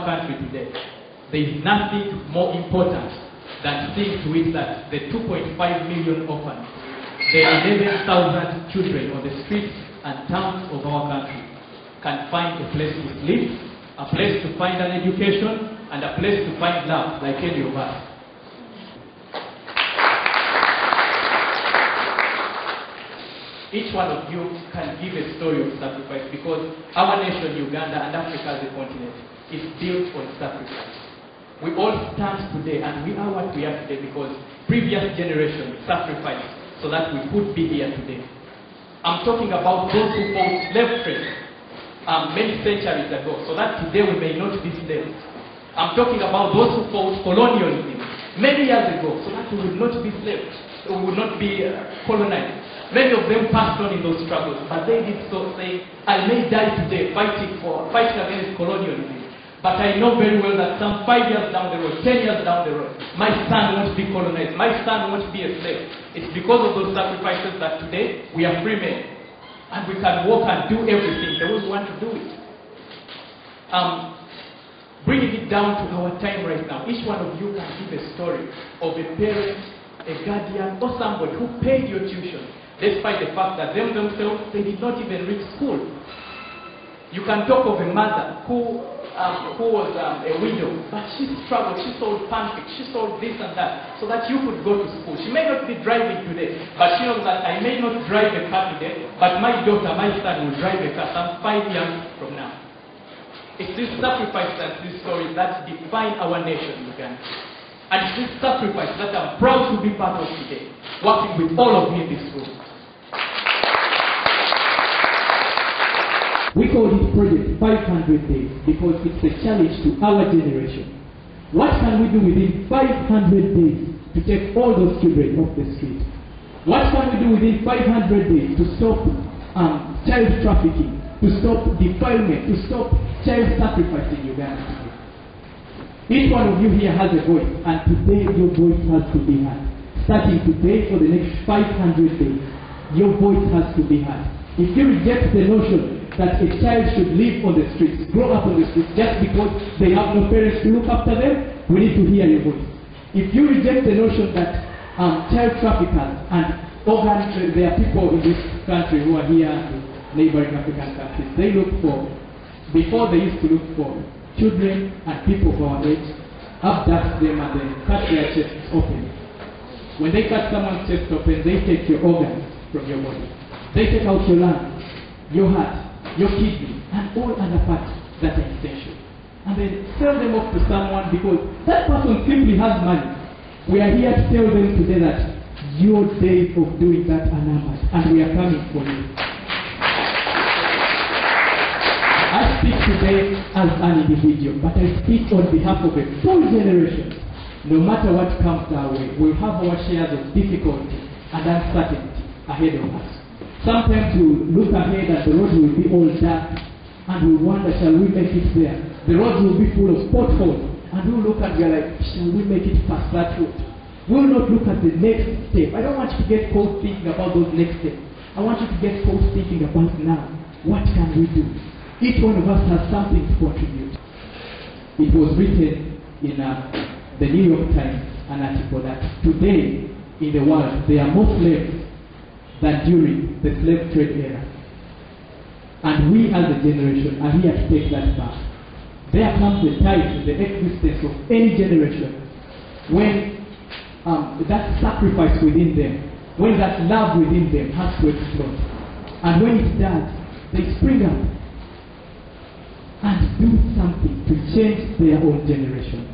our country today, there is nothing more important than seeing to it that the 2.5 million orphans, the 11,000 children on the streets and towns of our country can find a place to sleep, a place to find an education, and a place to find love like any of us. Each one of you can give a story of sacrifice, because our nation, Uganda, and Africa as a continent is built on sacrifice. We all stand today and we are what we are today because previous generations sacrificed so that we could be here today. I'm talking about those who fought slave trade many centuries ago so that today we may not be slaves. I'm talking about those who fought colonialism many years ago so that we would not be slaves, we would not be colonized. Many of them passed on in those struggles, but they did so saying, I may die today fighting against colonialism. But I know very well that some 5 years down the road, 10 years down the road, my son won't be colonized, my son won't be a slave. It's because of those sacrifices that today we are free men. And we can walk and do everything the way we want to do it. Bringing it down to our time right now, each one of you can give a story of a parent, a guardian, or somebody who paid your tuition, despite the fact that themselves, they did not even reach school. You can talk of a mother who was a widow, but she struggled, she sold pancakes, she sold this and that, so that you could go to school. She may not be driving today, but she knows that I may not drive a car today, but my daughter, my son will drive a car some 5 years from now. It's this sacrifice and these stories that define our nation, Uganda. And it's this sacrifice that I'm proud to be part of today, working with all of you in this room. We call this project 500 days because it's a challenge to our generation. What can we do within 500 days to take all those children off the street? What can we do within 500 days to stop child trafficking, to stop defilement, to stop child sacrifice in Uganda today? Each one of you here has a voice, and today your voice has to be heard. Starting today for the next 500 days, your voice has to be heard. If you reject the notion that a child should live on the streets, grow up on the streets, just because they have no parents to look after them, we need to hear your voice. If you reject the notion that child traffickers and there are people in this country who are here in neighboring African countries, they look for, before they used to look for children and people of our age, abduct them and then cut their chests open. When they cut someone's chest open, they take your organs from your body. They take out your lungs, your heart, your kidney, and all other parts that are essential. And then sell them off to someone because that person simply has money. We are here to tell them today that your days of doing that are numbered, and we are coming for you. I speak today as an individual, but I speak on behalf of a full generation. No matter what comes our way, we'll have our shares of difficulty and uncertainty ahead of us. Sometimes we look ahead and the road will be all dark and we wonder, shall we make it there? The roads will be full of potholes and we'll look and we're like, shall we make it past that road? We'll not look at the next step. I don't want you to get caught thinking about those next steps. I want you to get caught thinking about now. What can we do? Each one of us has something to contribute. It was written in the New York Times, an article that today in the world there are more slaves than during the slave trade era. And we as a generation are here to take that back. There comes a time in the existence of any generation when that sacrifice within them, when that love within them has to explode. And when it does, they spring up and do something to change their own generation.